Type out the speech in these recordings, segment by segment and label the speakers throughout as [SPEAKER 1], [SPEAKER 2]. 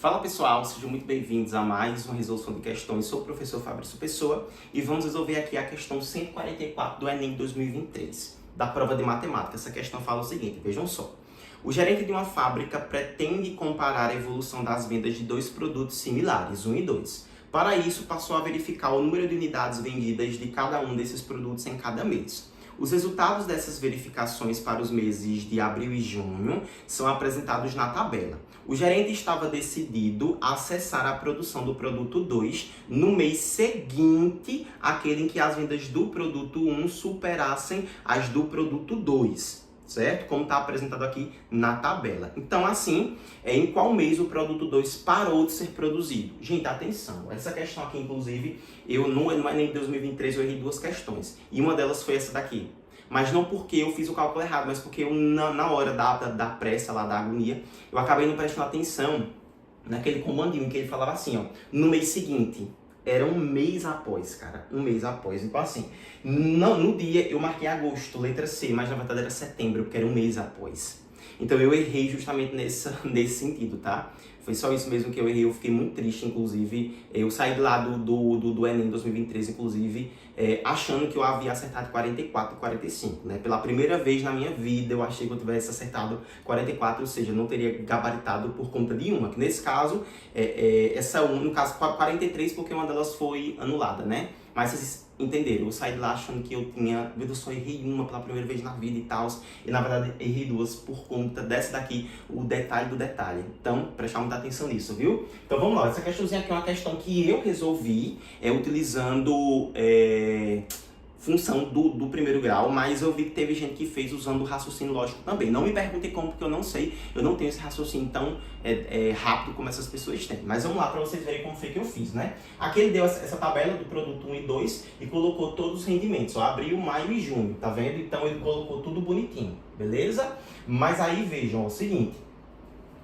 [SPEAKER 1] Fala pessoal, sejam muito bem-vindos a mais uma resolução de questões. Sou o professor Fabrício Pessoa e vamos resolver aqui a questão 144 do Enem 2023, da prova de matemática. Essa questão fala o seguinte, vejam só. O gerente de uma fábrica pretende comparar a evolução das vendas de dois produtos similares, 1 e 2. Para isso, passou a verificar o número de unidades vendidas de cada um desses produtos em cada mês. Os resultados dessas verificações para os meses de abril e junho são apresentados na tabela. O gerente estava decidido a acessar a produção do produto 2 no mês seguinte àquele em que as vendas do produto 1 superassem as do produto 2. Certo? Como está apresentado aqui na tabela. Então, assim, em qual mês o produto 2 parou de ser produzido? Gente, atenção. Essa questão aqui, inclusive, no Enem 2023 eu errei duas questões. E uma delas foi essa daqui. Mas não porque eu fiz o cálculo errado, mas porque eu, na hora da pressa, lá da agonia, eu acabei não prestando atenção naquele comandinho que ele falava assim, ó, no mês seguinte. Era um mês após, cara. Um mês após. Então, assim, no dia eu marquei agosto, letra C, mas na verdade era setembro, porque era um mês após. Então eu errei justamente nesse sentido, tá? Foi só isso mesmo que eu errei, eu fiquei muito triste, inclusive. Eu saí de lá do Enem 2023, inclusive, achando que eu havia acertado 44 e 45, né? Pela primeira vez na minha vida, eu achei que eu tivesse acertado 44, ou seja, eu não teria gabaritado por conta de uma. Que nesse caso, essa uma, no caso 43, porque uma delas foi anulada, né? Mas vocês entenderam, eu saí de lá achando que eu só errei uma pela primeira vez na vida e tal, e na verdade errei duas por conta dessa daqui, o detalhe do detalhe. Então, prestar muita atenção nisso, viu? Então vamos lá, essa questãozinha aqui é uma questão que eu resolvi utilizando função do primeiro grau, mas eu vi que teve gente que fez usando o raciocínio lógico também. Não me perguntem como, porque eu não sei, eu não tenho esse raciocínio tão rápido como essas pessoas têm. Mas vamos lá para vocês verem como foi que eu fiz, né? Aqui ele deu essa tabela do produto 1 e 2 e colocou todos os rendimentos, ó, abril, maio e junho, tá vendo? Então ele colocou tudo bonitinho, beleza? Mas aí vejam, ó, o seguinte,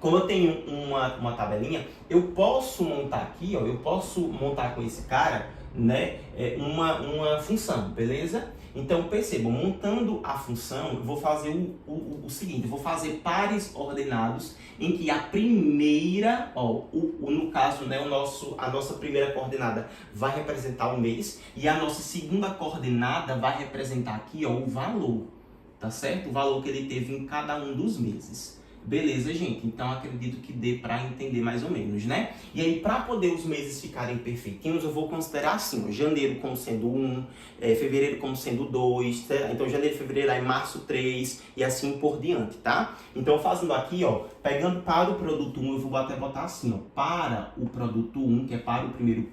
[SPEAKER 1] como eu tenho uma tabelinha, eu posso montar aqui, ó, eu posso montar com esse cara, né, uma função, beleza? Então percebam, montando a função, eu vou fazer o seguinte, eu vou fazer pares ordenados em que a primeira, ó, no caso, né, a nossa primeira coordenada vai representar o mês e a nossa segunda coordenada vai representar aqui, ó, o valor, tá certo? O valor que ele teve em cada um dos meses. Beleza, gente? Então, acredito que dê para entender mais ou menos, né? E aí, para poder os meses ficarem perfeitinhos, eu vou considerar assim, ó, janeiro como sendo 1, fevereiro como sendo 2, então janeiro, fevereiro, aí março 3 e assim por diante, tá? Então, fazendo aqui, ó, pegando para o produto 1, eu vou até botar assim, ó, para o produto 1, que é para o primeiro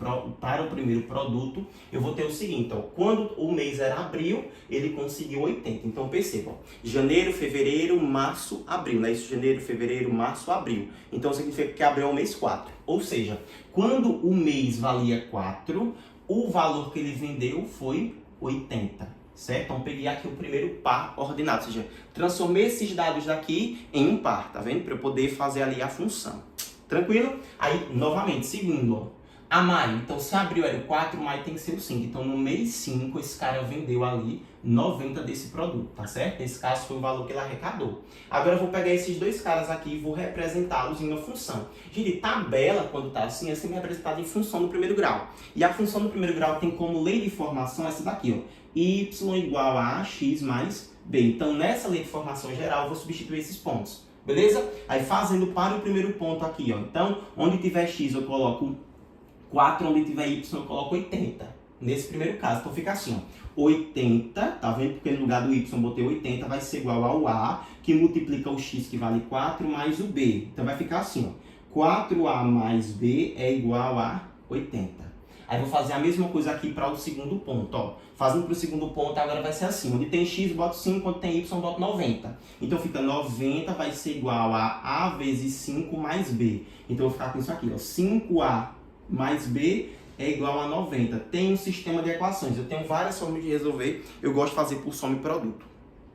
[SPEAKER 1] produto, eu vou ter o seguinte, ó, quando o mês era abril, ele conseguiu 80. Então, percebam, janeiro, fevereiro, março, abril, né? Isso, janeiro, fevereiro, março, abril. Então, significa que abril é o mês 4. Ou seja, quando o mês valia 4, o valor que ele vendeu foi 80. Certo? Então, peguei aqui o primeiro par ordenado. Ou seja, transformei esses dados daqui em um par, tá vendo? Para eu poder fazer ali a função. Tranquilo? Aí, novamente, segundo, ó. A maio, então se abril era o 4, maio tem que ser o 5. Então no mês 5, esse cara vendeu ali 90 desse produto, tá certo? Nesse caso foi o valor que ele arrecadou. Agora eu vou pegar esses dois caras aqui e vou representá-los em uma função. Gente, tabela, quando tá assim, é sempre representada em função do primeiro grau. E a função do primeiro grau tem como lei de formação essa daqui, ó. Y igual a x mais b. Então nessa lei de formação geral eu vou substituir esses pontos, beleza? Aí fazendo para o primeiro ponto aqui, ó. Então, onde tiver x eu coloco 4, onde tiver y, eu coloco 80. Nesse primeiro caso. Então fica assim, ó. 80, tá vendo? Porque no lugar do y eu botei 80, vai ser igual ao a, que multiplica o x, que vale 4, mais o b. Então vai ficar assim, ó. 4a mais b é igual a 80. Aí vou fazer a mesma coisa aqui para o segundo ponto, ó. Fazendo para o segundo ponto, agora vai ser assim. Onde tem x, boto 5, onde tem y, boto 90. Então fica 90 vai ser igual a vezes 5 mais b. Então eu vou ficar com isso aqui, ó. 5a mais b é igual a 90. Tem um sistema de equações. Eu tenho várias formas de resolver. Eu gosto de fazer por soma e produto.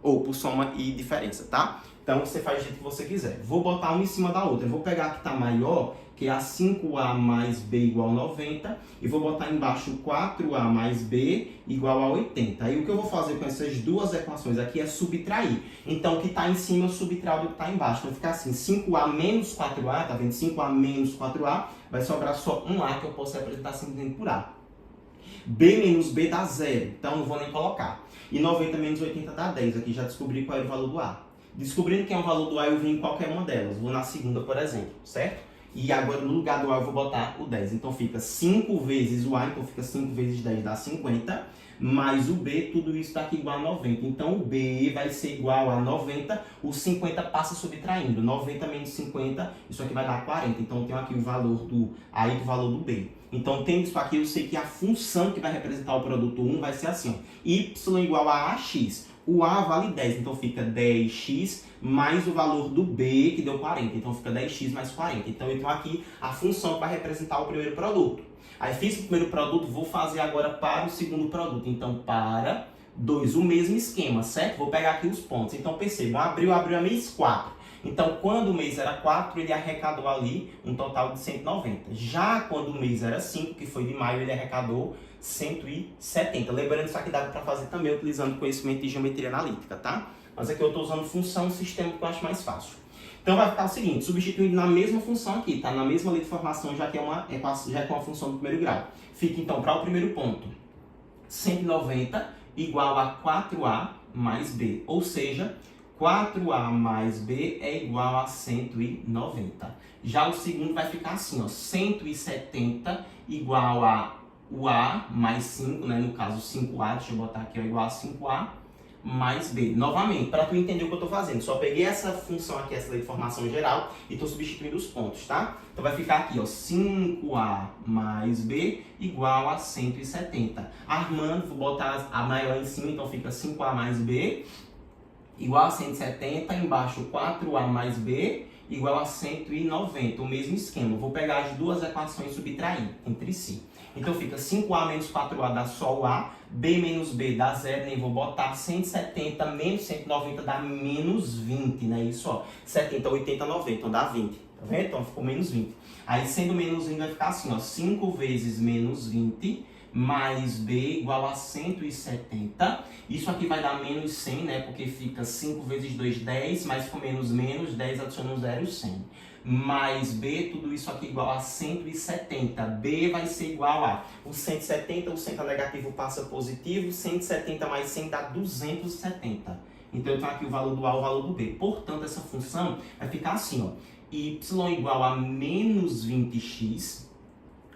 [SPEAKER 1] Ou por soma e diferença, tá? Então você faz do jeito que você quiser. Vou botar uma em cima da outra. Eu vou pegar a que está maior, que é a 5A mais B igual a 90, e vou botar embaixo 4A mais B igual a 80. Aí o que eu vou fazer com essas duas equações aqui é subtrair. Então o que está em cima eu subtraio do que está embaixo. Então fica assim, 5A menos 4A, tá vendo? 5A menos 4A, vai sobrar só um A que eu posso representar simplesmente por A. B menos B dá 0, então não vou nem colocar. E 90 menos 80 dá 10, aqui já descobri qual é o valor do A. Descobrindo que é o valor do A, eu vim em qualquer uma delas. Vou na segunda, por exemplo, certo? E agora no lugar do A eu vou botar o 10. Então fica 5 vezes o A, então fica 5 vezes 10 dá 50. Mais o B, tudo isso dá aqui igual a 90. Então o B vai ser igual a 90, o 50 passa subtraindo. 90 menos 50, isso aqui vai dar 40. Então eu tenho aqui o valor do A e o valor do B. Então tendo isso aqui, eu sei que a função que vai representar o produto 1 vai ser assim, ó, y igual a AX. O A vale 10, então fica 10x mais o valor do B, que deu 40. Então fica 10x mais 40. Então eu tenho aqui a função que vai representar o primeiro produto. Aí fiz o primeiro produto, vou fazer agora para o segundo produto. Então para 2, o mesmo esquema, certo? Vou pegar aqui os pontos. Então percebam, abriu a mês 4. Então quando o mês era 4, ele arrecadou ali um total de 190. Já quando o mês era 5, que foi de maio, ele arrecadou 170. Lembrando que isso aqui dá para fazer também utilizando conhecimento de geometria analítica, tá? Mas aqui eu estou usando função, sistema que eu acho mais fácil. Então vai ficar o seguinte, substituindo na mesma função aqui, tá? Na mesma lei de formação, já que é uma função do primeiro grau. Fica então para o primeiro ponto, 190 igual a 4A mais B. Ou seja, 4A mais B é igual a 190. Já o segundo vai ficar assim, ó, 170 igual a o A mais 5, né? No caso 5A, deixa eu botar aqui, ó, igual a 5A mais B. Novamente, para tu entender o que eu estou fazendo, só peguei essa função aqui, essa lei de formação geral, e estou substituindo os pontos, tá? Então vai ficar aqui, ó, 5A mais B igual a 170. Armando, vou botar a maior em cima, então fica 5A mais B igual a 170, embaixo 4A mais B igual a 190, o mesmo esquema. Vou pegar as duas equações e subtrair entre si. Então fica 5A menos 4A dá só o A, B menos B dá 0, nem vou botar, 170 menos 190 dá menos 20, né? Isso, ó, 70, 80, 90, então dá 20, tá vendo? Então ficou menos 20. Aí sendo menos 20 vai ficar assim, ó, 5 vezes menos 20 mais B igual a 170. Isso aqui vai dar menos 100, né? Porque fica 5 vezes 2, 10, mais com menos, 10 adiciona um 0, 100. Mais B, tudo isso aqui igual a 170. B vai ser igual a o 170, o 100 negativo passa positivo, 170 mais 100 dá 270. Então eu tenho aqui o valor do A e o valor do B. Portanto, essa função vai ficar assim, ó, y igual a menos 20x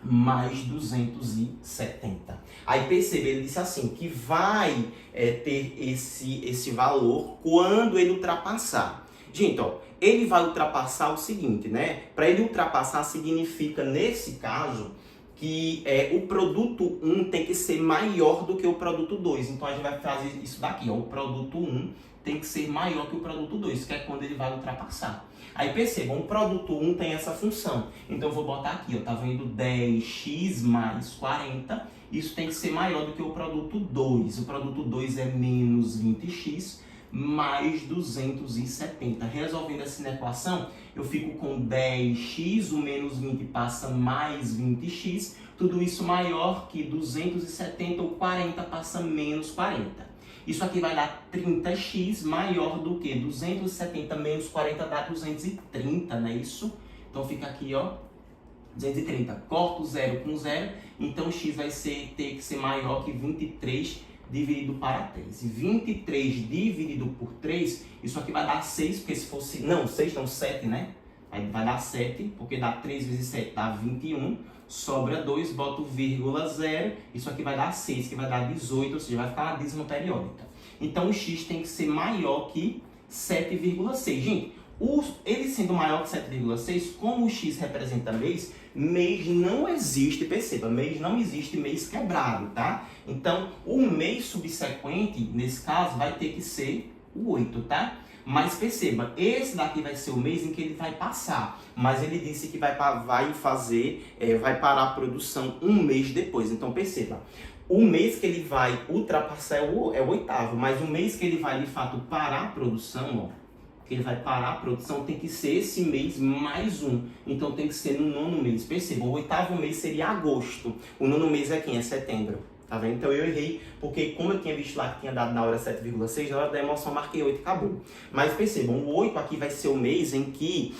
[SPEAKER 1] mais 270. Aí percebe, ele disse assim, que vai ter esse valor quando ele ultrapassar. Gente, ó, ele vai ultrapassar o seguinte, né? Para ele ultrapassar significa, nesse caso, que o produto 1 tem que ser maior do que o produto 2. Então a gente vai fazer isso daqui, ó, o produto 1 tem que ser maior que o produto 2, que é quando ele vai ultrapassar. Aí percebam, o produto 1 tem essa função. Então eu vou botar aqui, ó, tá vendo 10x mais 40, isso tem que ser maior do que o produto 2. O produto 2 é menos 20x mais 270. Resolvendo essa equação, eu fico com 10x, o menos 20 passa mais 20x, tudo isso maior que 270, o 40 passa menos 40. Isso aqui vai dar 30x maior do que 270 menos 40 dá 230, não é isso? Então fica aqui, ó, 230. Corto 0 com 0, então x vai ter que ser maior que 23 dividido para 3. E 23 dividido por 3, isso aqui vai dar 6, porque se fosse... Não, 6 não, 7, né? Vai dar 7, porque dá 3 vezes 7 dá 21. Sobra 2, boto vírgula 0, isso aqui vai dar 6, que vai dar 18, ou seja, vai ficar uma dízima periódica. Então o x tem que ser maior que 7,6. Gente, ele sendo maior que 7,6, como o x representa mês, mês não existe, perceba, mês não existe mês quebrado, tá? Então o mês subsequente, nesse caso, vai ter que ser o 8, tá? Mas perceba, esse daqui vai ser o mês em que ele vai passar. Mas ele disse que vai parar a produção um mês depois. Então perceba, o mês que ele vai ultrapassar é o 8º. Mas o mês que ele vai, de fato, parar a produção, ó, que ele vai parar a produção, tem que ser esse mês mais um. Então tem que ser no 9º mês. Perceba, o 8º mês seria agosto. O 9º mês é quem? É setembro. Tá vendo? Então eu errei, porque como eu tinha visto lá que tinha dado na hora 7,6, na hora da emoção eu marquei 8 e acabou. Mas percebam, o 8 aqui vai ser o mês em que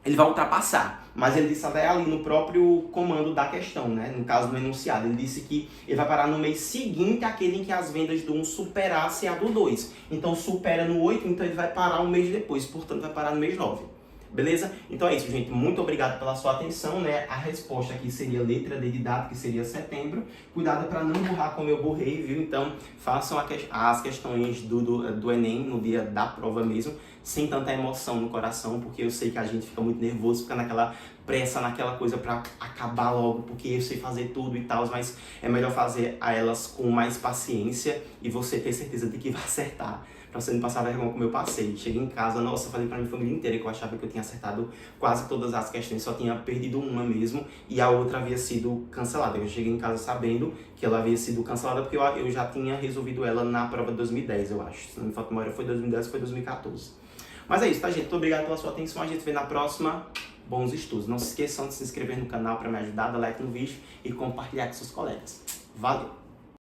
[SPEAKER 1] ele vai ultrapassar. Mas ele disse até ali no próprio comando da questão, né? No caso do enunciado, ele disse que ele vai parar no mês seguinte àquele em que as vendas do 1 superasse a do 2. Então supera no 8, então ele vai parar um mês depois, portanto vai parar no mês 9. Beleza? Então é isso, gente. Muito obrigado pela sua atenção, né? A resposta aqui seria letra D de dado, que seria setembro. Cuidado para não burrar como eu burrei, viu? Então façam as questões do Enem no dia da prova mesmo, sem tanta emoção no coração, porque eu sei que a gente fica muito nervoso, fica naquela pressa, naquela coisa para acabar logo, porque eu sei fazer tudo e tal, mas é melhor fazer a elas com mais paciência e você ter certeza de que vai acertar, pra você não passar vergonha como eu passei. Cheguei em casa, nossa, falei pra minha família inteira que eu achava que eu tinha acertado quase todas as questões, só tinha perdido uma mesmo e a outra havia sido cancelada. Eu cheguei em casa sabendo que ela havia sido cancelada porque eu já tinha resolvido ela na prova de 2010, eu acho. Se não me falta memória, foi 2010 ou foi 2014. Mas é isso, tá, gente? Muito obrigado pela sua atenção. A gente se vê na próxima. Bons estudos. Não se esqueçam de se inscrever no canal para me ajudar, dar like no vídeo e compartilhar com seus colegas. Valeu!